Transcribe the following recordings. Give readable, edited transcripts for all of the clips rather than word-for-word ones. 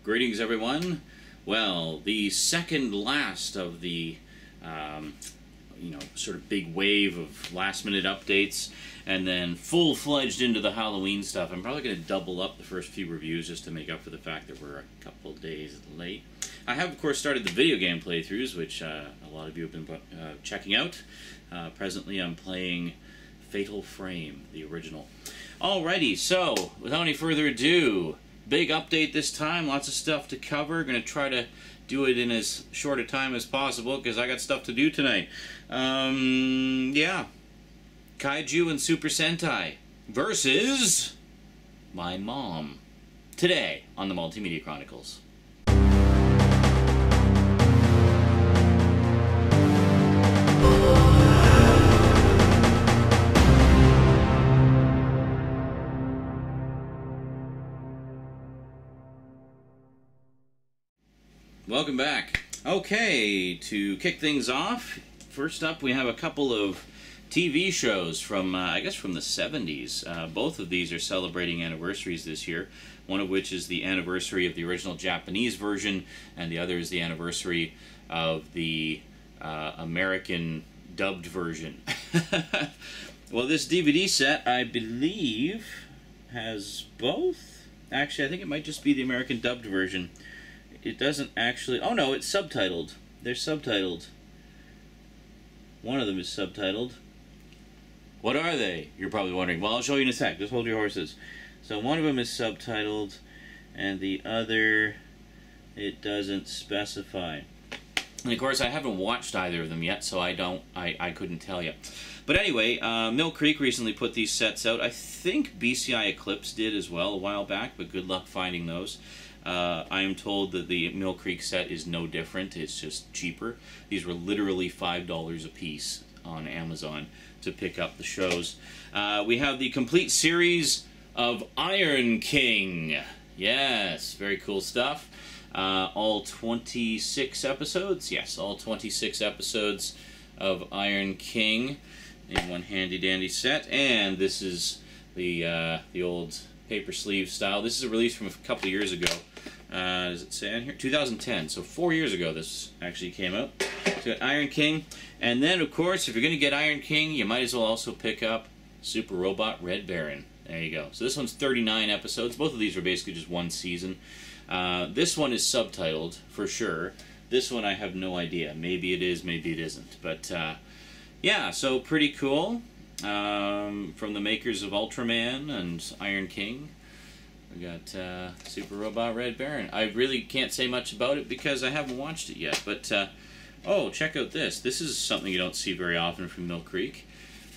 Greetings, everyone. Well, the second last of the, sort of big wave of last-minute updates, and then full-fledged into the Halloween stuff. I'm probably going to double up the first few reviews just to make up for the fact that we're a couple days late. I have, of course, started the video game playthroughs, which a lot of you have been checking out. Presently, I'm playing Fatal Frame, the original. Alrighty, so, without any further ado, big update this time, lots of stuff to cover. Going to try to do it in as short a time as possible, because I got stuff to do tonight. Yeah. Kaiju and Super Sentai versus my mom. Today on the Multimedia Chronicles. Welcome back. Okay, to kick things off, first up we have a couple of TV shows from, I guess from the 70s. Both of these are celebrating anniversaries this year, one of which is the anniversary of the original Japanese version, and the other is the anniversary of the American dubbed version. Well, this DVD set, I believe, has both? Actually, I think it might just be the American dubbed version. It doesn't actually... Oh, no, it's subtitled. They're subtitled. One of them is subtitled. What are they? You're probably wondering. Well, I'll show you in a sec. Just hold your horses. So one of them is subtitled, and the other, it doesn't specify. And, of course, I haven't watched either of them yet, so I couldn't tell you. But anyway, Mill Creek recently put these sets out. I think BCI Eclipse did as well a while back, but good luck finding those. I am told that the Mill Creek set is no different. It's just cheaper. These were literally $5 a piece on Amazon to pick up the shows. We have the complete series of Iron King. Yes, very cool stuff. All 26 episodes. Yes, all 26 episodes of Iron King in one handy-dandy set. And this is the old paper sleeve style. This is a release from a couple of years ago. Does it say on here? 2010, so 4 years ago this actually came out. So Iron King, and then of course if you're going to get Iron King, you might as well also pick up Super Robot Red Baron. There you go. So this one's 39 episodes. Both of these are basically just one season. This one is subtitled for sure. This one I have no idea. Maybe it is, maybe it isn't. But yeah, so pretty cool. From the makers of Ultraman and Iron King. We got Super Robot Red Baron. I really can't say much about it because I haven't watched it yet. But, oh, check out this. This is something you don't see very often from Mill Creek.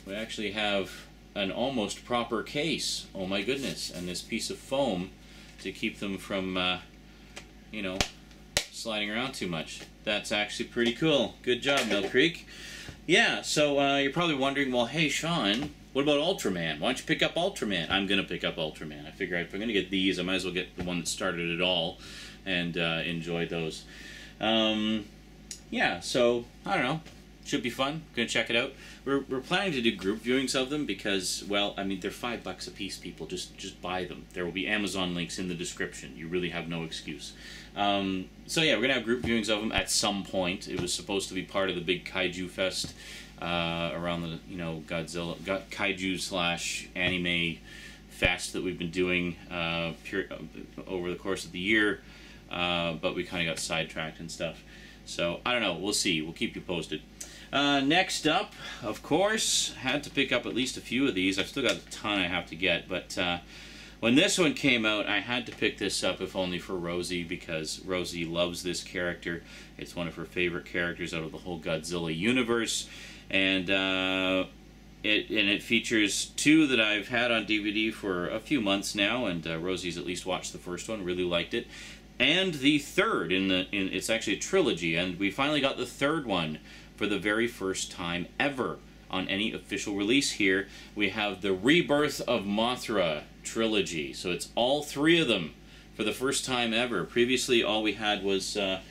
We actually have an almost proper case. Oh my goodness. And this piece of foam to keep them from, you know, sliding around too much. That's actually pretty cool. Good job, Mill Creek. Yeah, so you're probably wondering, well, hey, Sean, what about Ultraman? Why don't you pick up Ultraman? I'm going to pick up Ultraman. I figure if I'm going to get these, I might as well get the one that started it all and enjoy those. Yeah, so, I don't know. Should be fun. Going to check it out. We're planning to do group viewings of them because, well, I mean, they're $5 a piece, people. Just buy them. There will be Amazon links in the description. You really have no excuse. So yeah, we're going to have group viewings of them at some point. It was supposed to be part of the big Kaiju Fest around the, you know, Godzilla, Kaiju / anime fest that we've been doing over the course of the year, but we kind of got sidetracked and stuff. So, I don't know, we'll see. We'll keep you posted. Next up, of course, had to pick up at least a few of these. I've still got a ton I have to get, but when this one came out, I had to pick this up, if only for Rosie, because Rosie loves this character. It's one of her favorite characters out of the whole Godzilla universe, and it features two that I've had on DVD for a few months now, and Rosie's at least watched the first one, really liked it. And the third, it's actually a trilogy, and we finally got the third one for the very first time ever on any official release here. We have the Rebirth of Mothra trilogy, so it's all three of them for the first time ever. Previously, all we had was the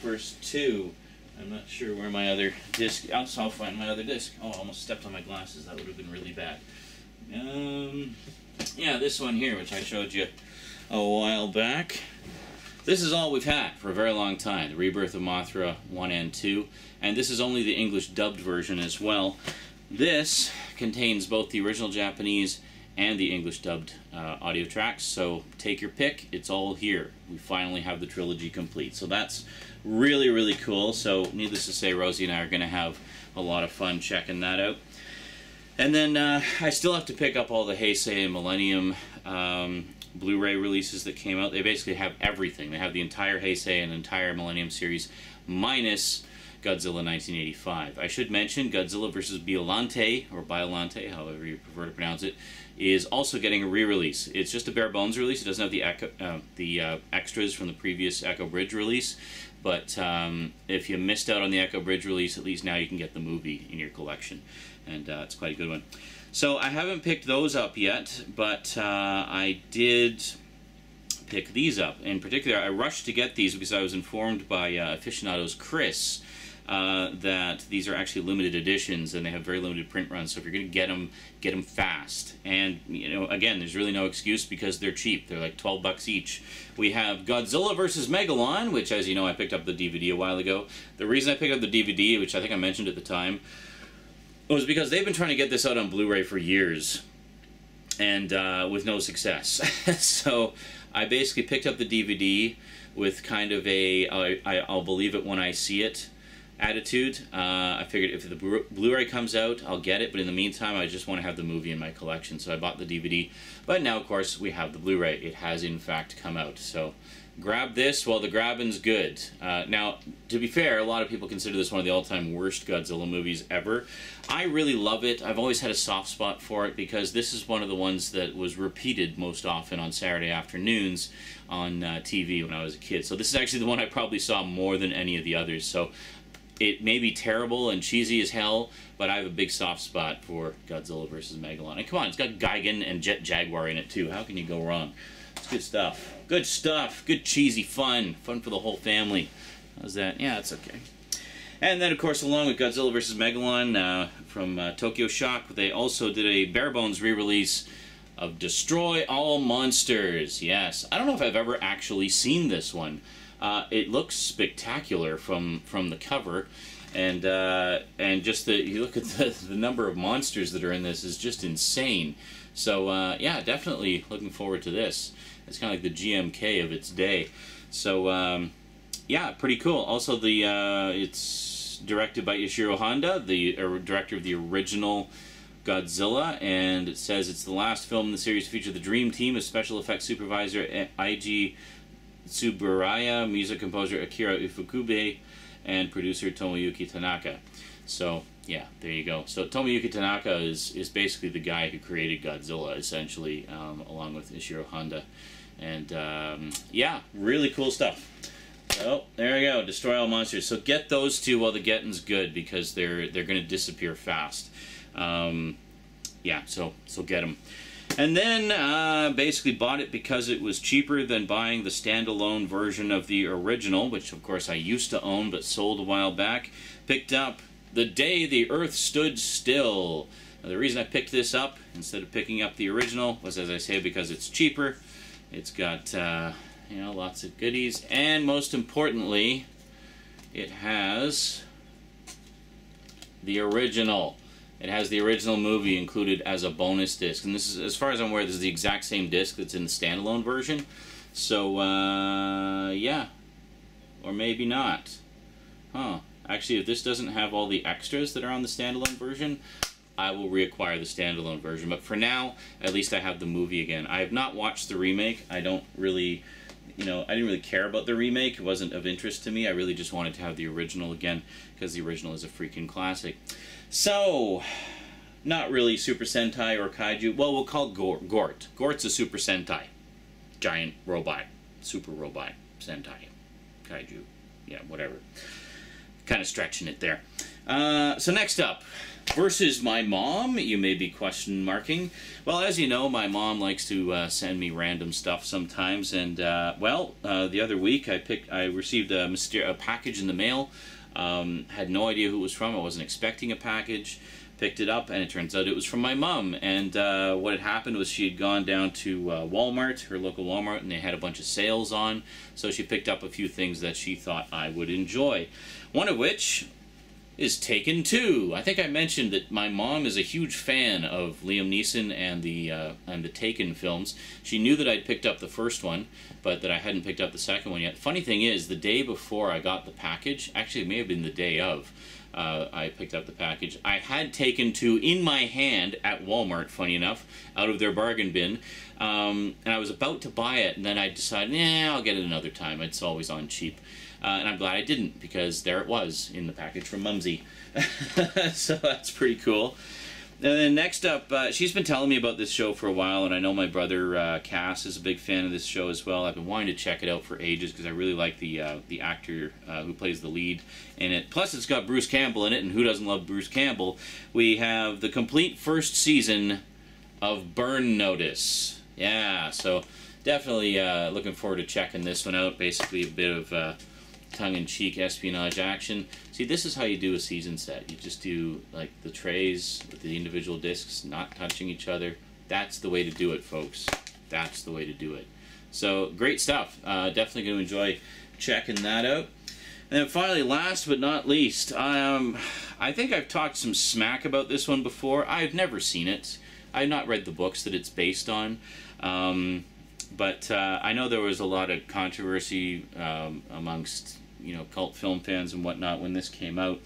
first two. I'm not sure where my other disc... I'll find my other disc. Oh, I almost stepped on my glasses. That would have been really bad. Yeah, this one here, which I showed you a while back. This is all we've had for a very long time, the Rebirth of Mothra 1 and 2, and this is only the English dubbed version as well. This contains both the original Japanese and the English dubbed audio tracks, so take your pick, it's all here. We finally have the trilogy complete, so that's really, really cool. So needless to say, Rosie and I are going to have a lot of fun checking that out. And then I still have to pick up all the Heisei and Millennium Blu-ray releases that came out. They basically have everything. They have the entire Heisei and entire Millennium series, minus Godzilla 1985. I should mention Godzilla vs. Biollante, or Biollante, however you prefer to pronounce it, is also getting a re-release. It's just a bare bones release. It doesn't have the extras from the previous Echo Bridge release, but if you missed out on the Echo Bridge release, at least now you can get the movie in your collection, and it's quite a good one. So I haven't picked those up yet, but I did pick these up. In particular, I rushed to get these because I was informed by aficionados Chris that these are actually limited editions and they have very limited print runs. So if you're going to get them fast. And you know, again, there's really no excuse because they're cheap. They're like 12 bucks each. We have Godzilla vs. Megalon, which, as you know, I picked up the DVD a while ago. The reason I picked up the DVD, which I think I mentioned at the time, was because they've been trying to get this out on Blu-ray for years, and with no success. So I basically picked up the DVD with kind of a I'll believe it when I see it attitude. I figured if the Blu-ray comes out, I'll get it, but in the meantime, I just want to have the movie in my collection, so I bought the DVD. But now, of course, we have the Blu-ray. It has, in fact, come out, so grab this while the grabbing's good. Now, to be fair, a lot of people consider this one of the all-time worst Godzilla movies ever. I really love it. I've always had a soft spot for it because this is one of the ones that was repeated most often on Saturday afternoons on TV when I was a kid. So this is actually the one I probably saw more than any of the others. So it may be terrible and cheesy as hell, but I have a big soft spot for Godzilla vs. Megalon. And come on, it's got Gigan and Jet Jaguar in it too. How can you go wrong? It's good stuff. Good stuff. Good cheesy fun. Fun for the whole family. How's that? Yeah, it's okay. And then, of course, along with Godzilla vs. Megalon from Tokyo Shock, they also did a bare bones re-release of Destroy All Monsters. Yes. I don't know if I've ever actually seen this one. It looks spectacular from the cover, and just you look at the number of monsters that are in this is just insane. So yeah, definitely looking forward to this. It's kind of like the GMK of its day. So yeah, pretty cool. Also, it's directed by Ishiro Honda, the director of the original Godzilla, and it says it's the last film in the series to feature the Dream Team of special effects supervisor Eiji Tsuburaya, music composer Akira Ifukube, and producer Tomoyuki Tanaka. So yeah, there you go. So Tomoyuki Tanaka is basically the guy who created Godzilla, essentially, along with Ishiro Honda. And yeah, really cool stuff. So there we go, Destroy All Monsters. So get those two while the getting's good, because they're going to disappear fast. Yeah, so get them. And then basically bought it because it was cheaper than buying the standalone version of the original, which of course I used to own but sold a while back. Picked up The Day the Earth Stood Still. Now, the reason I picked this up instead of picking up the original was, as I say, because it's cheaper. It's got you know, lots of goodies, and most importantly, it has the original. It has the original movie included as a bonus disc, and this is, as far as I'm aware, this is the exact same disc that's in the standalone version. So yeah, or maybe not. Huh. Actually, if this doesn't have all the extras that are on the standalone version, I will reacquire the standalone version. But for now, at least I have the movie again. I have not watched the remake. I don't really, you know, I didn't really care about the remake. It wasn't of interest to me. I really just wanted to have the original again, because the original is a freaking classic. So, not really Super Sentai or Kaiju. Well, we'll call it Gort. Gort's a Super Sentai. Giant robot. Super robot. Sentai. Kaiju. Yeah, whatever. Kind of stretching it there. So next up, versus my mom, you may be question marking. Well, as you know, my mom likes to send me random stuff sometimes, and well, the other week I received a package in the mail. Had no idea who it was from. I wasn't expecting a package. picked it up, and it turns out it was from my mom. And what had happened was she had gone down to Walmart, her local Walmart, and they had a bunch of sales on. So she picked up a few things that she thought I would enjoy. One of which is Taken 2. I think I mentioned that my mom is a huge fan of Liam Neeson and the Taken films. She knew that I'd picked up the first one, but that I hadn't picked up the second one yet. Funny thing is, the day before I got the package, actually it may have been the day of, I picked up the package, I had Taken 2 in my hand at Walmart, funny enough, out of their bargain bin, and I was about to buy it, and then I decided, nah, I'll get it another time. It's always on cheap. And I'm glad I didn't, because there it was in the package from Mumsy. So that's pretty cool. And then next up, she's been telling me about this show for a while, and I know my brother Cass is a big fan of this show as well. I've been wanting to check it out for ages because I really like the actor who plays the lead in it. Plus, it's got Bruce Campbell in it, and who doesn't love Bruce Campbell? We have the complete first season of Burn Notice. Yeah, so definitely looking forward to checking this one out. Basically, a bit of tongue-in-cheek espionage action. See, this is how you do a season set. You just do like the trays with the individual discs not touching each other. That's the way to do it, folks. That's the way to do it. So great stuff. Definitely going to enjoy checking that out. And then finally, last but not least, I think I've talked some smack about this one before. I've never seen it. I've not read the books that it's based on. But I know there was a lot of controversy amongst, you know, cult film fans and whatnot when this came out.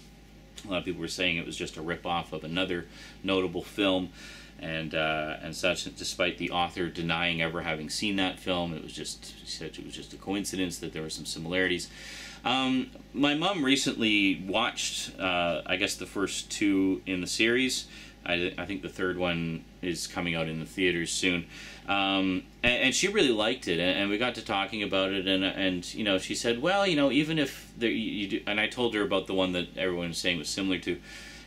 A lot of people were saying it was just a rip-off of another notable film, and such. Despite the author denying ever having seen that film, it was just, she said it was just a coincidence that there were some similarities. My mom recently watched, I guess, the first two in the series. I think the third one is coming out in the theaters soon. And she really liked it, and we got to talking about it, and you know, she said, well, you know, even if there, you do, and I told her about the one that everyone was saying was similar to,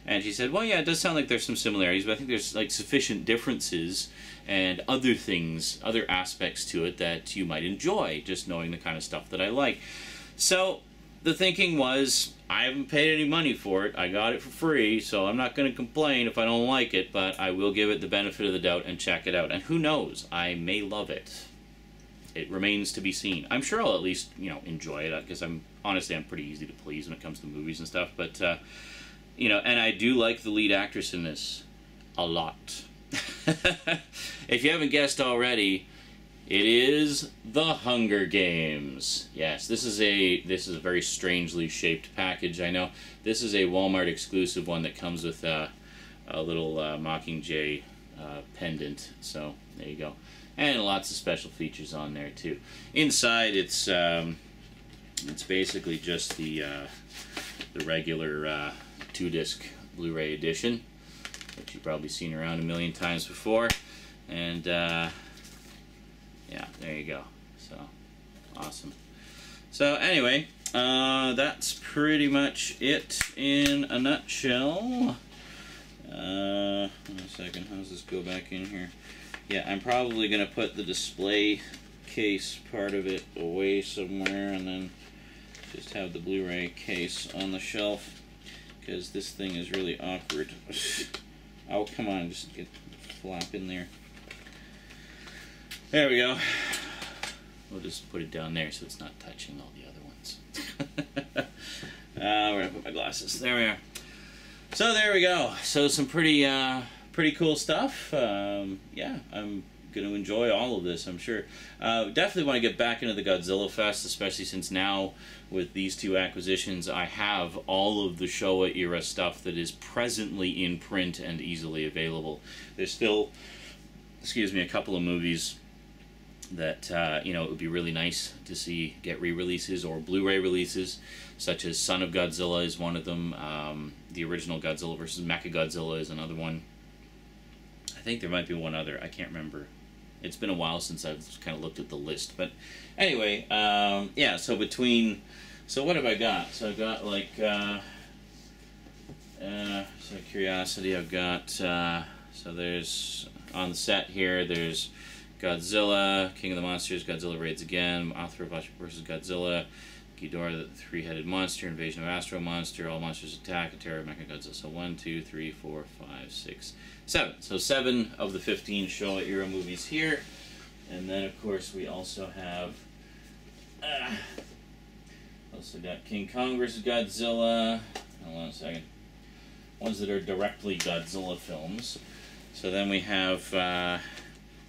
and she said, well, yeah, it does sound like there's some similarities, but I think there's like sufficient differences and other things, other aspects to it that you might enjoy, just knowing the kind of stuff that I like. So the thinking was, I haven't paid any money for it. I got it for free, so I'm not going to complain if I don't like it, but I will give it the benefit of the doubt and check it out. And who knows, I may love it. It remains to be seen. I'm sure I'll at least, you know, enjoy it, because honestly, I'm pretty easy to please when it comes to movies and stuff, but, you know, and I do like the lead actress in this a lot. If you haven't guessed already, it is The Hunger Games. Yes, this is a very strangely shaped package, I know. This is a Walmart exclusive one that comes with a little Mockingjay pendant. So there you go, and lots of special features on there too. Inside, it's basically just the regular 2-disc Blu-ray edition, which you've probably seen around a million times before, and yeah, there you go. So, awesome. So, anyway, that's pretty much it in a nutshell. One second, how does this go back in here? Yeah, I'm probably going to put the display case part of it away somewhere, and then just have the Blu-ray case on the shelf, because this thing is really awkward. Oh, come on, just get the flap in there. There we go. We'll just put it down there so it's not touching all the other ones. Where did I put my glasses? There we are. So there we go. So some pretty cool stuff. Yeah, I'm going to enjoy all of this, I'm sure. Definitely want to get back into the Godzilla Fest, especially since now with these two acquisitions I have all of the Showa era stuff that is presently in print and easily available. There's still, excuse me, a couple of movies that you know, it would be really nice to see get re-releases or Blu-ray releases, such as Son of Godzilla is one of them. The original Godzilla vs. Mechagodzilla is another one. I think there might be one other. I can't remember. It's been a while since I've kind of looked at the list. But anyway, yeah, so between... So what have I got? So I've got, like... so curiosity, I've got... so there's... On the set here, there's Godzilla, King of the Monsters, Godzilla Raids Again, Mothra vs. Godzilla, Ghidorah, the three-headed monster, Invasion of Astro Monster, All Monsters Attack, and Terror of Mechagodzilla. So 1, 2, 3, 4, 5, 6, 7. So 7 of the 15 Showa era movies here. And then, of course, we also have... also got King Kong vs. Godzilla. Hold on a second. Ones that are directly Godzilla films. So then we have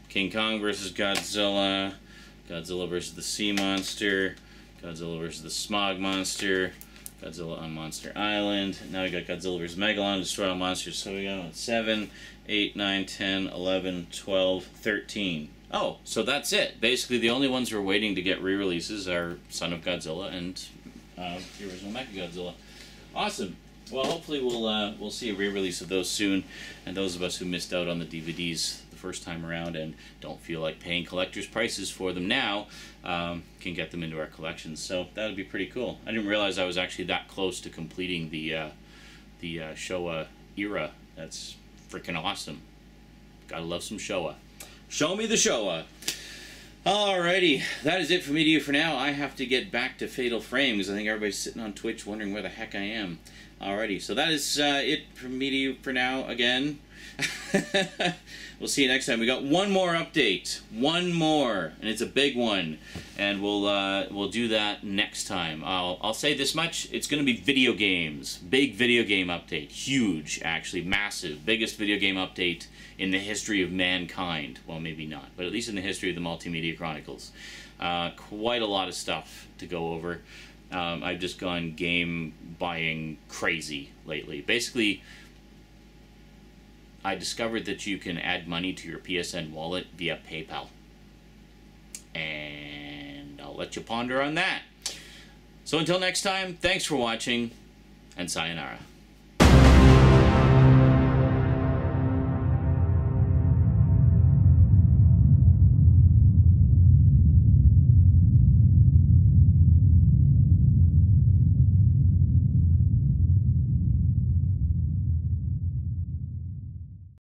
King Kong vs. Godzilla, Godzilla vs. the Sea Monster, Godzilla vs. the Smog Monster, Godzilla on Monster Island. Now we got Godzilla vs. Megalon, Destroy All Monsters. So we got 7, 8, 9, 10, 11, 12, 13. Oh, so that's it. Basically, the only ones we're waiting to get re-releases are Son of Godzilla and the original Mechagodzilla. Awesome. Well, hopefully we'll see a re-release of those soon, and those of us who missed out on the DVDs the first time around and don't feel like paying collector's prices for them now can get them into our collections. So that would be pretty cool. I didn't realize I was actually that close to completing the Showa era. That's freaking awesome. Gotta love some Showa. Show me the Showa. Alrighty, that is it for me to you for now. I have to get back to Fatal Frame because I think everybody's sitting on Twitch wondering where the heck I am. Alrighty, so that is it from me to you for now again. We'll see you next time. We got one more update. One more, and it's a big one. And we'll do that next time. I'll say this much, it's going to be video games. Big video game update. Huge, actually, massive. Biggest video game update in the history of mankind. Well, maybe not, but at least in the history of the Multimedia Chronicles. Quite a lot of stuff to go over. I've just gone game buying crazy lately. Basically, I discovered that you can add money to your PSN wallet via PayPal. And I'll let you ponder on that. So until next time, thanks for watching, and sayonara.